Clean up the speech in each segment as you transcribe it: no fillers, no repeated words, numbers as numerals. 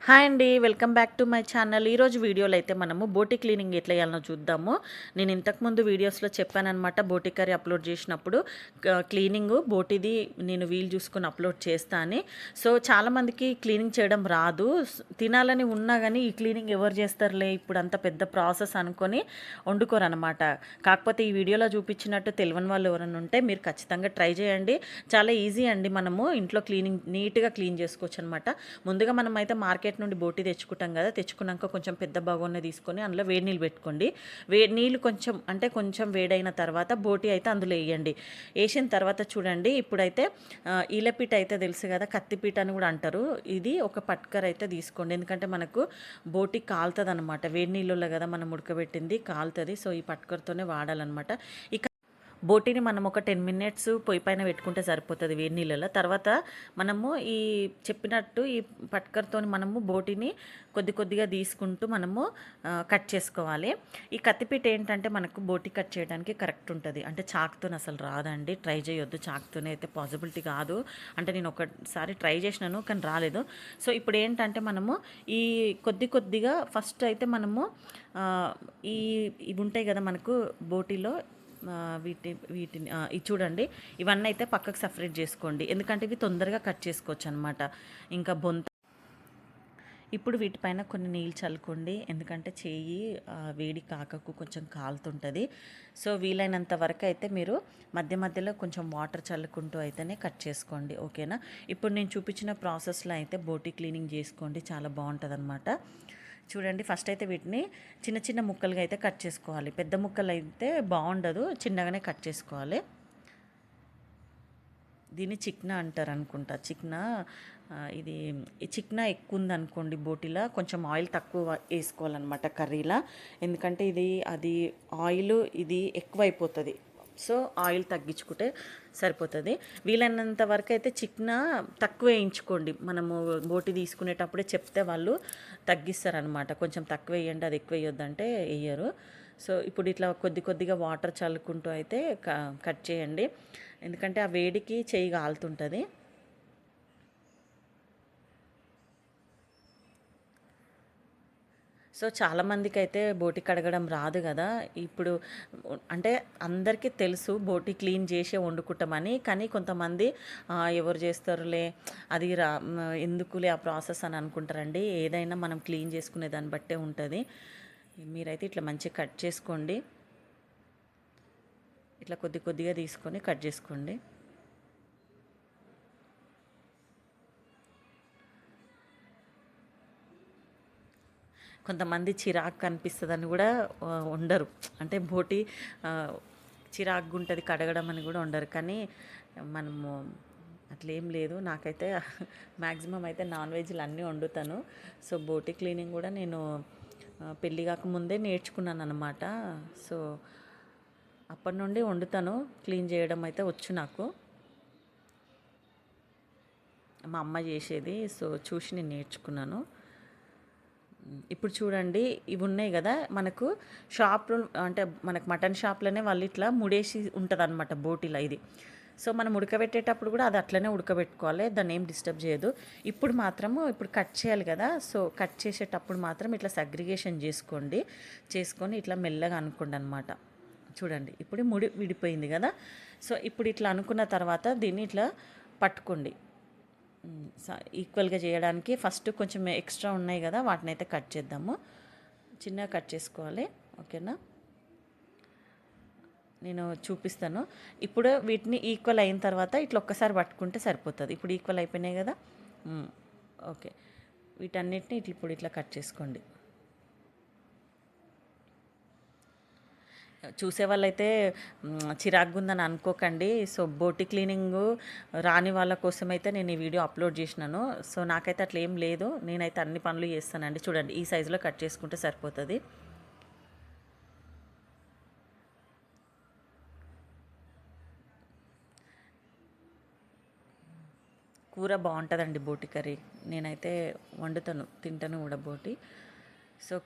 Hi అండి, welcome back to my channel. ఈరోజు వీడియోలో అయితే మనము బోటి క్లీనింగ్ ఎట్లా చేయాలనో చూద్దాము. నేను ఇంతకుముందు వీడియోస్లో చెప్పానమాట, బోటి కర్రీ అప్లోడ్ చేసినప్పుడు క్లీనింగ్ బోటిది నేను వీలు చూసుకొని అప్లోడ్ చేస్తా అని. సో చాలామందికి క్లీనింగ్ చేయడం రాదు, తినాలని ఉన్నా కానీ ఈ క్లీనింగ్ ఎవరు చేస్తారులే, ఇప్పుడు అంత పెద్ద ప్రాసెస్ అనుకొని వండుకోరనమాట. కాకపోతే ఈ వీడియోలో చూపించినట్టు తెలియని వాళ్ళు ఎవరైనా ఉంటే మీరు ఖచ్చితంగా ట్రై చేయండి. చాలా ఈజీ అండి, మనము ఇంట్లో క్లీనింగ్ నీట్గా క్లీన్ చేసుకోవచ్చు అనమాట. ముందుగా మనం అయితే మార్కెట్ నుండి బోటి తెచ్చుకుంటాం కదా, తెచ్చుకున్నాక కొంచెం పెద్ద బగోన్ని తీసుకొని అందులో వేడి నీళ్ళు పెట్టుకోండి. నీళ్ళు కొంచెం వేడైన తర్వాత బోటి అయితే అందులో వేయండి. వేసిన తర్వాత చూడండి, ఇప్పుడైతే ఈలపీట అయితే తెలుసు కదా, కత్తిపీట అని కూడా అంటారు. ఇది ఒక పట్కర్ అయితే తీసుకోండి, ఎందుకంటే మనకు బోటి కాలుతుంది అనమాట. వేడి నీళ్ళలో కదా మనం ఉడకబెట్టింది, కాలుతుంది. సో ఈ పట్కర్తోనే వాడాలన్నమాట. ఇక బోటిని మనం ఒక 10 మినిట్స్ పొయ్యి పైన పెట్టుకుంటే సరిపోతుంది వేడి నీళ్ళలో. తర్వాత మనము ఈ చెప్పినట్టు ఈ పట్కర్తో మనము బోటిని కొద్దిగా తీసుకుంటూ మనము కట్ చేసుకోవాలి. ఈ కత్తిపీట ఏంటంటే మనకు బోటి కట్ చేయడానికి కరెక్ట్ ఉంటుంది, అంటే చాకుతో అసలు రాదండి. ట్రై చేయొద్దు, చాకుతోనే అయితే పాసిబిలిటీ కాదు. అంటే నేను ఒకసారి ట్రై చేసినాను కానీ రాలేదు. సో ఇప్పుడు ఏంటంటే మనము ఈ కొద్దిగా ఫస్ట్ అయితే మనము ఈ ఇవి ఉంటాయి కదా మనకు బోటిలో, వీటిని ఇది చూడండి, ఇవన్నీ అయితే పక్కకు సపరేట్ చేసుకోండి, ఎందుకంటే ఇవి తొందరగా కట్ చేసుకోవచ్చు అనమాట. ఇంకా ఇప్పుడు వీటిపైన కొన్ని నీళ్ళు చల్లుకోండి, ఎందుకంటే చేయి వేడి కాకకు కొంచెం కాలుతుంటుంది. సో వీలైనంత వరకు అయితే మీరు మధ్యలో కొంచెం వాటర్ చల్లుకుంటూ అయితేనే కట్ చేసుకోండి, ఓకేనా. ఇప్పుడు నేను చూపించిన ప్రాసెస్లో అయితే బోటి క్లీనింగ్ చేసుకోండి, చాలా బాగుంటుంది అనమాట. చూడండి, ఫస్ట్ అయితే వీటిని చిన్న ముక్కలుగా అయితే కట్ చేసుకోవాలి. పెద్ద ముక్కలు అయితే బాగుండదు, చిన్నగానే కట్ చేసుకోవాలి. దీన్ని చిక్నా అంటారు అనుకుంటా. ఇది చిక్నా ఎక్కువ ఉందనుకోండి బోటిలా, కొంచెం ఆయిల్ తక్కువ వేసుకోవాలన్నమాట కర్రీలా, ఎందుకంటే అది ఆయిల్ ఇది ఎక్కువ అయిపోతుంది. సో ఆయిల్ తగ్గించుకుంటే సరిపోతుంది. వీలైనంత వరకు అయితే చిక్నా తక్కువ వేయించుకోండి. మనము బోటి తీసుకునేటప్పుడే చెప్తే వాళ్ళు తగ్గిస్తారనమాట, కొంచెం తక్కువ వేయండి, అది ఎక్కువ వేయొద్దంటే వేయరు. సో ఇప్పుడు ఇట్లా కొద్దిగా వాటర్ చల్లుకుంటూ అయితే కట్ చేయండి, ఎందుకంటే ఆ వేడికి చేయి కాలుతుంటుంది. సో చాలామందికి అయితే బోటి కడగడం రాదు కదా. ఇప్పుడు అంటే అందరికీ తెలుసు బోటి క్లీన్ చేసే వండుకుంటామని, కానీ కొంతమంది ఎవరు చేస్తారులే, అది ఎందుకులే ఆ ప్రాసెస్ అని అనుకుంటారండి. ఏదైనా మనం క్లీన్ చేసుకునే దాన్ని బట్టే ఉంటుంది. మీరైతే ఇట్లా మంచిగా కట్ చేసుకోండి, ఇట్లా కొద్దిగా తీసుకొని కట్ చేసుకోండి. కొంతమంది చిరాకు కనిపిస్తుందని కూడా ఉండరు, అంటే బోటి చిరాకు ఉంటుంది కడగడం అని కూడా ఉండరు. కానీ మనము అట్లేం లేదు. నాకైతే మ్యాక్సిమం అయితే నాన్ వెజ్లు అన్నీ వండుతాను. సో బోటి క్లీనింగ్ కూడా నేను పెళ్ళి కాకముందే నేర్చుకున్నాను అనమాట. సో అప్పటి నుండి వండుతాను, క్లీన్ చేయడం అయితే వచ్చు నాకు. మా అమ్మ చేసేది, సో చూసి నేను నేర్చుకున్నాను. ఇప్పుడు చూడండి, ఇవి ఉన్నాయి కదా మనకు షాప్లో, అంటే మనకు మటన్ షాప్లోనే వాళ్ళు ఇట్లా ముడేసి ఉంటుంది అనమాట బోటిలా ఇది. సో మనం ఉడకబెట్టేటప్పుడు కూడా అది అట్లనే ఉడకబెట్టుకోవాలి, దాన్ని ఏం డిస్టర్బ్ చేయదు. ఇప్పుడు కట్ చేయాలి కదా, సో కట్ చేసేటప్పుడు మాత్రం ఇట్లా సగ్రిగేషన్ చేసుకొని ఇట్లా మెల్లగా అనుకోండి అనమాట. చూడండి, ఇప్పుడు ముడి విడిపోయింది కదా. సో ఇప్పుడు ఇట్లా అనుకున్న తర్వాత దీన్ని ఇట్లా పట్టుకోండి. ఈక్వల్గా చేయడానికి ఫస్ట్ కొంచెం ఎక్స్ట్రా ఉన్నాయి కదా, వాటిని అయితే కట్ చేద్దాము. చిన్నగా కట్ చేసుకోవాలి, ఓకేనా. నేను చూపిస్తాను. ఇప్పుడు వీటిని ఈక్వల్ అయిన తర్వాత ఇట్లా ఒక్కసారి పట్టుకుంటే సరిపోతుంది. ఇప్పుడు ఈక్వల్ అయిపోయినాయి కదా, ఓకే. వీటన్నిటిని ఇప్పుడు ఇట్లా కట్ చేసుకోండి. చూసే వాళ్ళైతే చిరాగ్గా ఉందని అనుకోకండి. సో బోటి క్లీనింగ్ రాని వాళ్ళ కోసం అయితే నేను ఈ వీడియో అప్లోడ్ చేసినాను. సో నాకైతే అట్లా ఏం లేదు, నేనైతే అన్ని పనులు చేస్తానండి. చూడండి, ఈ సైజులో కట్ చేసుకుంటే సరిపోతుంది. కూర బాగుంటుందండి బోటి కర్రీ, నేనైతే వండుతాను, తింటాను కూడా బోటి. సో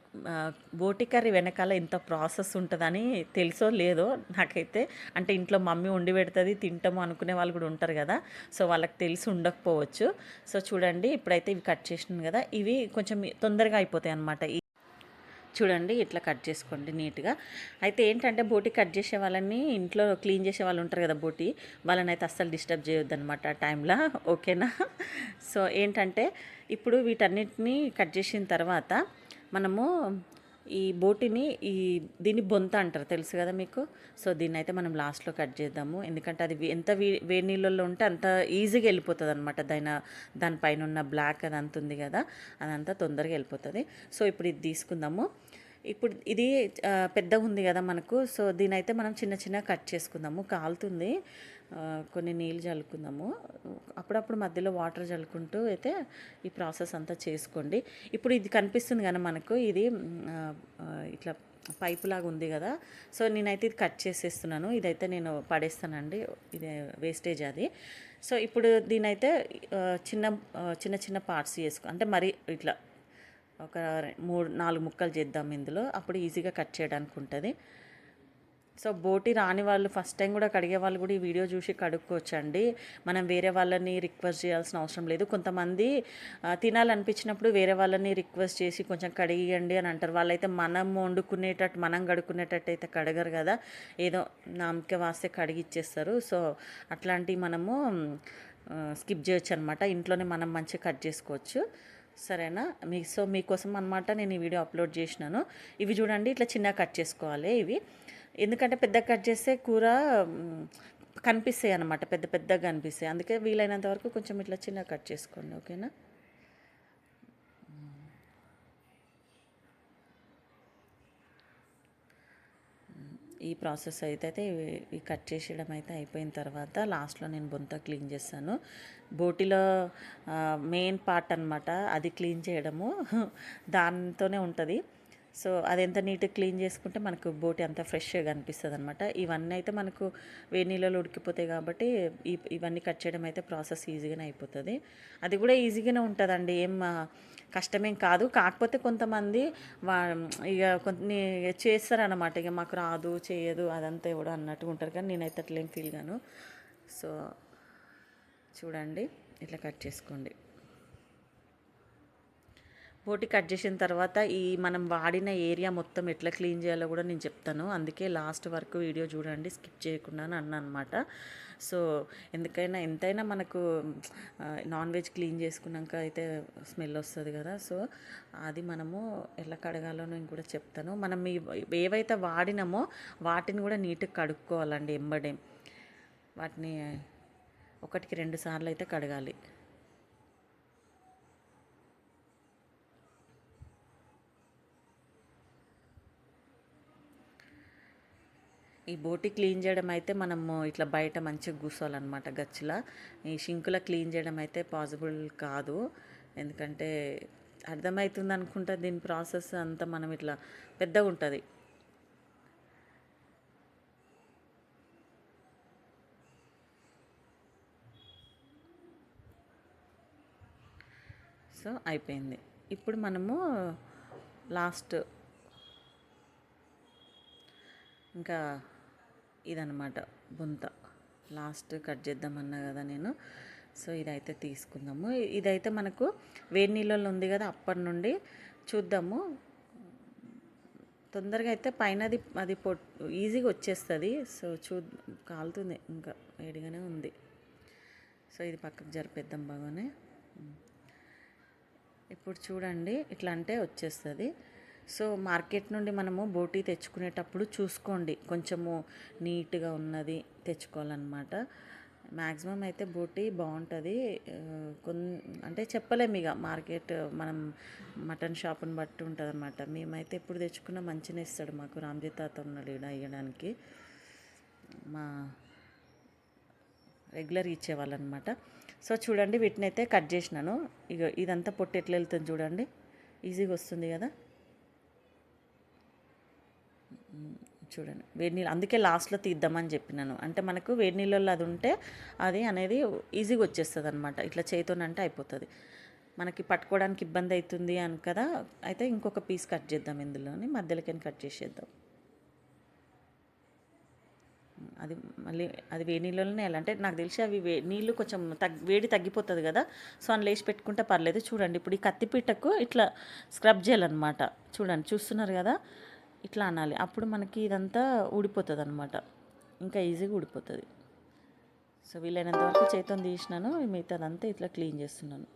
బోటి కర్రీ వెనకాల ఇంత ప్రాసెస్ ఉంటుందని తెలుసో లేదో నాకైతే. అంటే ఇంట్లో మమ్మీ వండి పెడుతుంది తింటాము అనుకునే వాళ్ళు కూడా ఉంటారు కదా, సో వాళ్ళకి తెలిసి ఉండకపోవచ్చు. సో చూడండి ఇప్పుడైతే ఇవి కట్ చేసినాను కదా, ఇవి కొంచెం తొందరగా అయిపోతాయి అన్నమాట. చూడండి ఇట్లా కట్ చేసుకోండి నీట్గా. అయితే ఏంటంటే బోటి కట్ చేసే వాళ్ళని, ఇంట్లో క్లీన్ చేసే వాళ్ళు ఉంటారు కదా బోటి, వాళ్ళని అయితే అస్సలు డిస్టర్బ్ చేయొద్దు అనమాట ఆ టైంలో, ఓకేనా. సో ఏంటంటే ఇప్పుడు వీటన్నిటిని కట్ చేసిన తర్వాత మనము ఈ బోటిని దీన్ని బొంత అంటారు తెలుసు కదా మీకు. సో దీన్ని అయితే మనం లాస్ట్లో కట్ చేద్దాము, ఎందుకంటే అది ఎంత వేడి నీళ్ళల్లో ఉంటే అంత ఈజీగా వెళ్ళిపోతుంది అనమాట. దానిపైన ఉన్న బ్లాక్ అది అంత ఉంది కదా, అదంతా తొందరగా వెళ్ళిపోతుంది. సో ఇప్పుడు ఇది తీసుకుందాము. ఇప్పుడు ఇది పెద్దగా ఉంది కదా మనకు, సో దీని అయితే మనం చిన్న చిన్న కట్ చేసుకుందాము. కాలుతుంది, కొన్ని నీళ్ళు చల్లుకుందాము. అప్పుడప్పుడు మధ్యలో వాటర్ చల్లుకుంటూ అయితే ఈ ప్రాసెస్ అంతా చేసుకోండి. ఇప్పుడు ఇది కనిపిస్తుంది కదా మనకు, ఇది ఇట్లా పైపు లాగా ఉంది కదా, సో నేనైతే ఇది కట్ చేసేస్తున్నాను. ఇదైతే నేను పడేస్తానండి, ఇది వేస్టేజ్ అది. సో ఇప్పుడు దీనైతే చిన్న చిన్న చిన్న పార్ట్స్ అంటే మరి ఇట్లా ఒక 3-4 ముక్కలు చేద్దాం ఇందులో, అప్పుడు ఈజీగా కట్ చేయడానికి ఉంటుంది. సో బోటి రాని వాళ్ళు, ఫస్ట్ టైం కూడా కడిగే వాళ్ళు కూడా ఈ వీడియో చూసి కడుక్కోవచ్చండి. మనం వేరే వాళ్ళని రిక్వెస్ట్ చేయాల్సిన అవసరం లేదు. కొంతమంది తినాలనిపించినప్పుడు వేరే వాళ్ళని రిక్వెస్ట్ చేసి కొంచెం కడిగియండి అని అంటారు. వాళ్ళైతే మనం వండుకునేటట్టు, మనం కడుక్కునేటట్టు అయితే కడగరు కదా, ఏదో నామకే వాస్తే కడిగిచ్చేస్తారు. సో అట్లాంటివి మనము స్కిప్ చేయొచ్చు అనమాట. ఇంట్లోనే మనం మంచిగా కట్ చేసుకోవచ్చు, సరేనా. మీకోసం అనమాట నేను ఈ వీడియో అప్లోడ్ చేసినాను. ఇవి చూడండి ఇట్లా చిన్నగా కట్ చేసుకోవాలి ఇవి, ఎందుకంటే పెద్ద కట్ చేస్తే కూర కనిపిస్తాయి అన్నమాట, పెద్ద పెద్దగా కనిపిస్తాయి. అందుకే వీలైనంత వరకు కొంచెం ఇట్లా చిన్నగా కట్ చేసుకోండి, ఓకేనా. ఈ ప్రాసెస్ అయితే ఈ కట్ చేసేయడం అయితే అయిపోయిన తర్వాత లాస్ట్లో నేను బొంత క్లీన్ చేస్తాను. బోటిలో మెయిన్ పార్ట్ అనమాట అది క్లీన్ చేయడము, దాంతోనే ఉంటుంది. సో అది ఎంత నీట్గా క్లీన్ చేసుకుంటే మనకు బోటి అంత ఫ్రెష్గా కనిపిస్తుంది అనమాట. ఇవన్నీ అయితే మనకు వేడి నీళ్ళలో ఉడికిపోతాయి కాబట్టి ఇవన్నీ కట్ చేయడం అయితే ప్రాసెస్ ఈజీగానే అయిపోతుంది. అది కూడా ఈజీగానే ఉంటుందండి, ఏం కష్టమేం కాదు. కాకపోతే కొంతమంది ఇక కొన్ని చేస్తారనమాట, ఇక మాకు రాదు చేయదు అదంతా కూడా అన్నట్టుగా ఉంటారు, కానీ నేనైతే అట్లేం ఫీల్ గాను. సో చూడండి ఇట్లా కట్ చేసుకోండి. బోటి కట్ చేసిన తర్వాత మనం వాడిన ఏరియా మొత్తం ఎట్లా క్లీన్ చేయాలో కూడా నేను చెప్తాను. అందుకే లాస్ట్ వరకు వీడియో చూడండి, స్కిప్ చేయకుండా అన్నా అనమాట. సో ఎందుకైనా ఎంతైనా మనకు నాన్ వెజ్ క్లీన్ చేసుకున్నాక అయితే స్మెల్ వస్తుంది కదా, సో అది మనము ఎలా కడగాలో నేను కూడా చెప్తాను. మనం ఏవైతే వాడినామో వాటిని కూడా నీట్గా కడుక్కోవాలండి ఎంబడే. వాటిని 1-2 సార్లు అయితే కడగాలి. ఈ బోటి క్లీన్ చేయడం అయితే మనము ఇట్లా బయట మంచిగా కూర్చోవాలన్నమాట గచ్చిలా. ఈ షింకులో క్లీన్ చేయడం అయితే పాసిబుల్ కాదు, ఎందుకంటే అర్థమవుతుంది అనుకుంటా దీని ప్రాసెస్ అంతా. మనం ఇట్లా పెద్దగా ఉంటుంది. సో అయిపోయింది. ఇప్పుడు మనము లాస్ట్ ఇంకా ఇదనమాట బొంత, లాస్ట్ కట్ చేద్దామన్నా కదా నేను. సో ఇదైతే తీసుకుందాము. ఇదైతే మనకు వేడి నీళ్ళలో ఉంది కదా, అప్పటి నుండి చూద్దాము. తొందరగా అయితే పైన అది ఈజీగా వచ్చేస్తుంది. సో కాలుతుంది, ఇంకా వేడిగానే ఉంది. సో ఇది పక్కకు జరిపేద్దాం బాగానే. ఇప్పుడు చూడండి ఇట్లా అంటే వచ్చేస్తుంది. సో మార్కెట్ నుండి మనము బోటి తెచ్చుకునేటప్పుడు చూసుకోండి, కొంచెము నీట్గా ఉన్నది తెచ్చుకోవాలన్నమాట. మ్యాక్సిమం అయితే బోటి బాగుంటుంది. అంటే చెప్పలేము ఇక, మార్కెట్ మనం మటన్ షాప్ని బట్టి ఉంటుంది అనమాట. మేమైతే ఎప్పుడు తెచ్చుకున్నా మంచిగా ఇస్తాడు మాకు, రామ్జీ తాత ఉన్నాడు ఇక్కడ ఇవ్వడానికి, మా రెగ్యులర్ ఇచ్చేవాళ్ళు అనమాట. సో చూడండి వీటిని అయితే కట్ చేసినాను. ఇక ఇదంతా పొట్టు ఎట్లా వెళ్తుంది చూడండి, ఈజీగా వస్తుంది కదా. చూడండి వేడి నీళ్ళు, అందుకే లాస్ట్లో తీద్దామని చెప్పినాను. అంటే మనకు వేడి నీళ్ళల్లో అది ఉంటే అది అనేది ఈజీగా వచ్చేస్తుంది అనమాట. ఇట్లా చేతోనంటే అయిపోతుంది. మనకి పట్టుకోవడానికి ఇబ్బంది అవుతుంది అని కదా, అయితే ఇంకొక పీస్ కట్ చేద్దాం, ఇందులోని మధ్యలోకి కట్ చేసేద్దాం. అది మళ్ళీ అది వేడి నీళ్ళలోనే ఎలా అంటే నాకు తెలిసి అవి నీళ్ళు కొంచెం వేడి తగ్గిపోతుంది కదా, సో అని లేచి పెట్టుకుంటే పర్లేదు. చూడండి ఇప్పుడు ఈ కత్తిపీటకు ఇట్లా స్క్రబ్ చేయాలన్నమాట. చూడండి చూస్తున్నారు కదా, ఇట్లా అనాలి, అప్పుడు మనకి ఇదంతా ఊడిపోతుంది అనమాట, ఇంకా ఈజీగా ఊడిపోతుంది. సో వీలైనంత వరకు చేతితో తీసినాను, మిగతాదంతా ఇట్లా క్లీన్ చేస్తున్నాను.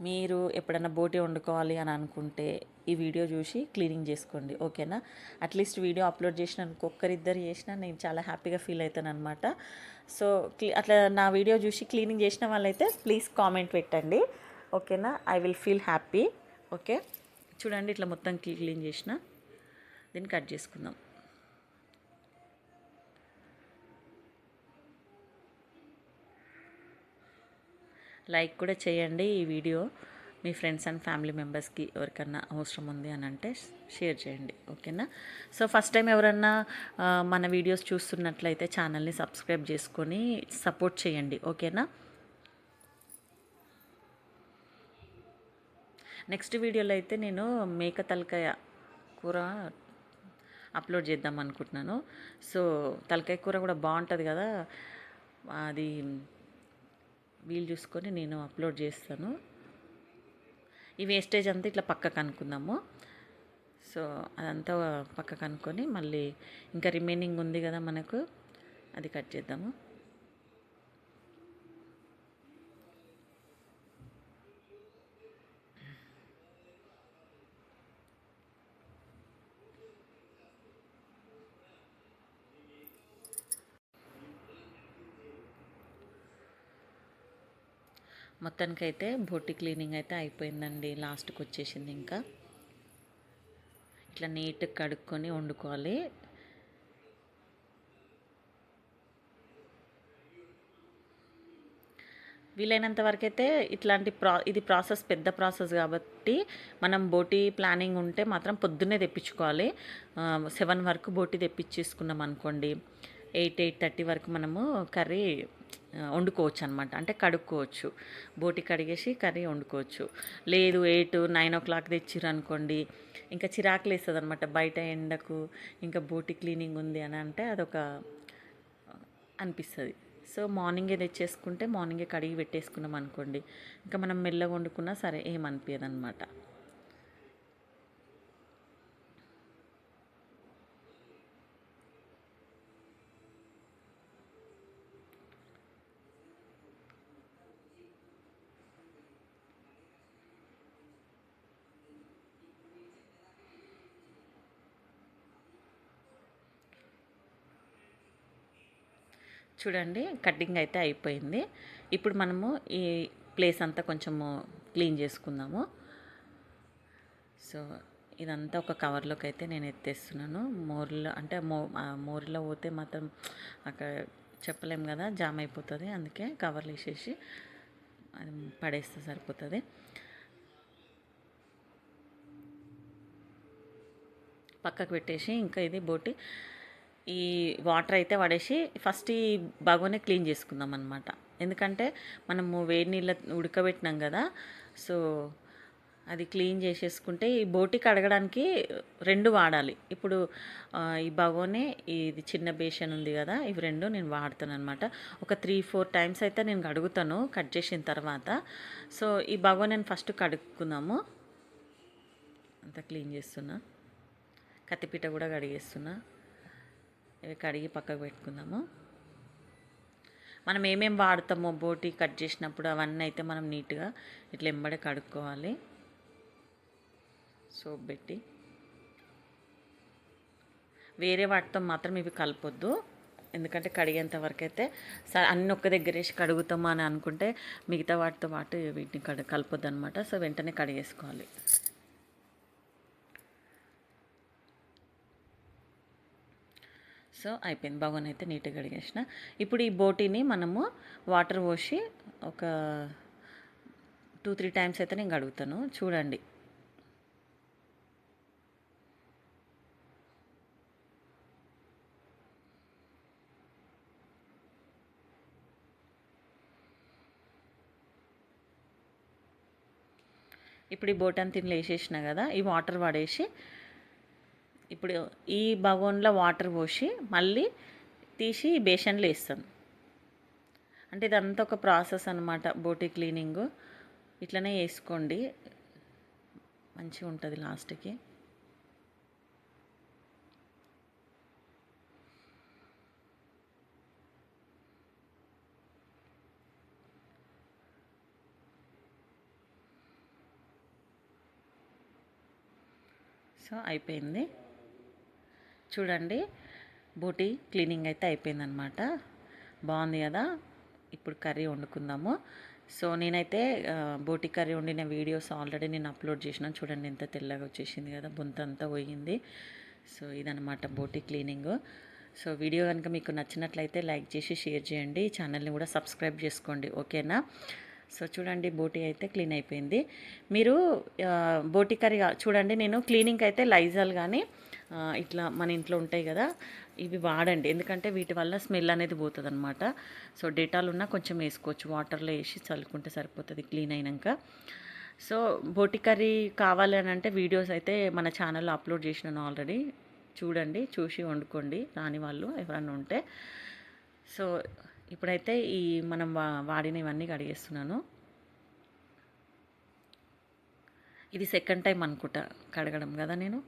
మీరు ఎప్పుడైనా బోటి వండుకోవాలి అని అనుకుంటే ఈ వీడియో చూసి క్లీనింగ్ చేసుకోండి, ఓకేనా. అట్లీస్ట్ వీడియో అప్లోడ్ చేసిన ఒక్కరిద్దరు చేసినా నేను చాలా హ్యాపీగా ఫీల్ అవుతాను అనమాట. సో అట్లా నా వీడియో చూసి క్లీనింగ్ చేసిన వాళ్ళైతే ప్లీజ్ కామెంట్ పెట్టండి, ఓకేనా. I will feel happy. Okay, చూడండి ఇట్లా మొత్తం క్లీన్ చేసిన, దీన్ని కట్ చేసుకుందాం. లైక్ కూడా చేయండి ఈ video, me friends and family మెంబర్స్కి ఎవరికన్నా అవసరం ఉంది అని అంటే షేర్ చేయండి, ఓకేనా. సో ఫస్ట్ టైం ఎవరన్నా మన వీడియోస్ చూస్తున్నట్లయితే ఛానల్ని సబ్స్క్రైబ్ చేసుకొని సపోర్ట్ చేయండి, ఓకేనా. నెక్స్ట్ వీడియోలో అయితే నేను మేక తలకాయ కూర అప్లోడ్ చేద్దాం అనుకుంటున్నాను. సో తలకాయ కూర కూడా బాగుంటుంది కదా, అది వీలు చూసుకొని నేను అప్లోడ్ చేస్తాను. ఈ వేస్టేజ్ అంతా ఇట్లా పక్కకు అనుకుందాము. సో అదంతా పక్కకు అనుకొని మళ్ళీ ఇంకా రిమైనింగ్ ఉంది కదా మనకు, అది కట్ చేద్దాము. మొత్తానికైతే బోటి క్లీనింగ్ అయితే అయిపోయిందండి, లాస్ట్కి వచ్చేసింది. ఇంకా ఇట్లా నీట్గా కడుక్కొని వండుకోవాలి. వీలైనంత వరకు అయితే ఇట్లాంటి ఇది ప్రాసెస్ పెద్ద ప్రాసెస్ కాబట్టి మనం బోటి ప్లానింగ్ ఉంటే మాత్రం పొద్దున్నే తెప్పించుకోవాలి. 7 వరకు బోటి తెప్పించేసుకున్నాం అనుకోండి, 8-8:30 వరకు మనము కర్రీ వండుకోవచ్చు అనమాట, అంటే కడుక్కోవచ్చు, బోటి కడిగేసి కర్రీ వండుకోవచ్చు. లేదు 8-9 o'clock తెచ్చిర్రు అనుకోండి, ఇంకా చిరాకులు వేస్తుంది అనమాట, బయట ఎండకు ఇంకా బోటి క్లీనింగ్ ఉంది అని అంటే అదొక అనిపిస్తుంది. సో మార్నింగే తెచ్చేసుకుంటే మార్నింగే కడిగి పెట్టేసుకున్నాం అనుకోండి, ఇంకా మనం మెల్లగా వండుకున్నా సరే ఏమనిపించదు అనమాట. చూడండి కటింగ్ అయితే అయిపోయింది. ఇప్పుడు మనము ఈ ప్లేస్ అంతా కొంచెము క్లీన్ చేసుకుందాము. సో ఇదంతా ఒక కవర్లోకి అయితే నేను ఎత్తేస్తున్నాను. మోర్లో అంటే మోరిలో పోతే మాత్రం అక్కడ చెప్పలేం కదా, జామ్ అయిపోతుంది, అందుకే కవర్లు వేసేసి అది పడేస్తే సరిపోతుంది. పక్కకు పెట్టేసి ఇంకా ఇది బోటి ఈ వాటర్ అయితే పడేసి ఫస్ట్ ఈ బాగోనే క్లీన్ చేసుకుందాం అనమాట. ఎందుకంటే మనము వేడి నీళ్ళ ఉడకబెట్టినాం కదా, సో అది క్లీన్ చేసేసుకుంటే ఈ బోటి కడగడానికి 2 వాడాలి. ఇప్పుడు ఈ బగోనే ఇది చిన్న బేషన్ ఉంది కదా, ఇవి 2 నేను వాడతాను అనమాట. ఒక 3-4 టైమ్స్ అయితే నేను కడుగుతాను కట్ చేసిన తర్వాత. సో ఈ బగోనేని ఫస్ట్ కడుక్కుందాము. అంతా క్లీన్ చేస్తున్నా, కత్తిపీట కూడా కడిగేస్తున్నా. ఇవి కడిగి పక్కకు పెట్టుకుందాము. మనం ఏమేమి వాడతామో బోటి కట్ చేసినప్పుడు అవన్నీ అయితే మనం నీట్గా ఇట్లా ఎంబడే కడుక్కోవాలి, సోప్ పెట్టి. వేరే వాటితో మాత్రం ఇవి కలపొద్దు, ఎందుకంటే కడిగేంత వరకు అయితే అన్నీ ఒక్క దగ్గర వేసి కడుగుతామా అని అనుకుంటే మిగతా వాటితో పాటు వీటిని కలపొద్దు అనమాట. సో వెంటనే కడిగేసుకోవాలి. సో అయిపోయింది, బగోన్ అయితే నీట్గా కడిగేసిన. ఇప్పుడు ఈ బోటీని మనము వాటర్ పోసి ఒక 2-3 టైమ్స్ అయితే నేను కడుగుతాను. చూడండి ఇప్పుడు ఈ బోటి అంతా ఇందులో వేసేసిన కదా, ఈ వాటర్ పడేసి ఇప్పుడు ఈ బగోన్లో వాటర్ పోసి మళ్ళీ తీసి ఈ బేషన్లో వేస్తాను. అంటే ఇదంతా ఒక ప్రాసెస్ అనమాట బోటి క్లీనింగు. ఇట్లనే వేసుకోండి, మంచిగా ఉంటుంది లాస్ట్కి. సో అయిపోయింది చూడండి, బోటి క్లీనింగ్ అయితే అయిపోయిందనమాట. బాగుంది కదా. ఇప్పుడు కర్రీ వండుకుందాము. సో నేనైతే బోటి కర్రీ వండిన వీడియోస్ ఆల్రెడీ నేను అప్లోడ్ చేసినాను. చూడండి ఎంత తెల్లగా వచ్చేసింది కదా, బొంత అంతా పోయింది. సో ఇదనమాట బోటి క్లీనింగ్. సో వీడియో కనుక మీకు నచ్చినట్లయితే లైక్ చేసి షేర్ చేయండి, ఛానల్ని కూడా సబ్స్క్రైబ్ చేసుకోండి, ఓకేనా. సో చూడండి బోటి అయితే క్లీన్ అయిపోయింది. మీరు బోటి కర్రీ చూడండి, నేను క్లీనింగ్ అయితే లైజాల్ కానీ ఇట్లా మన ఇంట్లో ఉంటాయి కదా ఇవి వాడండి, ఎందుకంటే వీటి వల్ల స్మెల్ అనేది పోతుంది అనమాట. సో డేటాల్ ఉన్నా కొంచెం వేసుకోవచ్చు, వాటర్లో వేసి చల్లుకుంటే సరిపోతుంది క్లీన్ అయినాక. సో బోటి కర్రీ కావాలి అని అంటే వీడియోస్ అయితే మన ఛానల్లో అప్లోడ్ చేసినాను ఆల్రెడీ, చూడండి, చూసి వండుకోండి రాని వాళ్ళు ఎవరన్నా ఉంటే. సో ఇప్పుడైతే ఈ మనం వాడిన ఇవన్నీ కడిగేస్తున్నాను. ఇది సెకండ్ టైం అనుకుంటా కడగడం కదా నేను.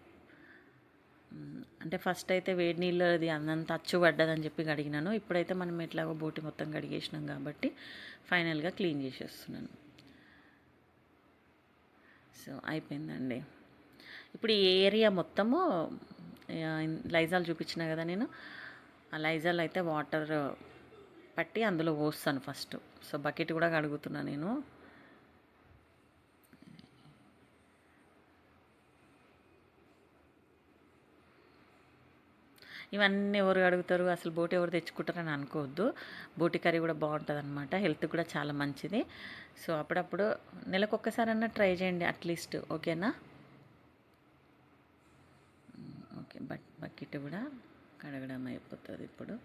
అంటే ఫస్ట్ అయితే వేడి నీళ్ళు అది అంత అచ్చు పడ్డదని చెప్పి కడిగినాను. ఇప్పుడైతే మనం ఎట్లాగో బోటి మొత్తం కడిగేసినాం కాబట్టి ఫైనల్గా క్లీన్ చేసేస్తున్నాను. సో అయిపోయిందండి. ఇప్పుడు ఈ ఏరియా మొత్తము లైజాల్ చూపించిన కదా నేను, ఆ లైజాల్ అయితే వాటర్ పట్టి అందులో పోస్తాను ఫస్ట్. సో బకెట్ కూడా కడుగుతున్నా నేను. ఇవన్నీ ఎవరు అడుగుతారు, అసలు బోటి ఎవరు తెచ్చుకుంటారని అనుకోవద్దు. బోటి కర్రీ కూడా బాగుంటుంది అనమాట, హెల్త్ కూడా చాలా మంచిది. సో అప్పుడప్పుడు నెలకొక్కసారన్నా ట్రై చేయండి అట్లీస్ట్, ఓకేనా. ఓకే, బకెట్ కూడా కడగడం అయిపోతుంది ఇప్పుడు.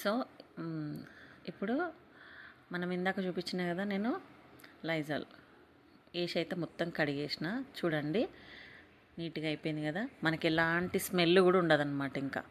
సో ఇప్పుడు మనం ఇందాక చూపించిన కదా నేను లైజాల్ వేసి అయితే మొత్తం కడిగేసిన. చూడండి నీట్గా అయిపోయింది కదా, మనకి ఎలాంటి స్మెల్ కూడా ఉండదన్నమాట ఇంకా.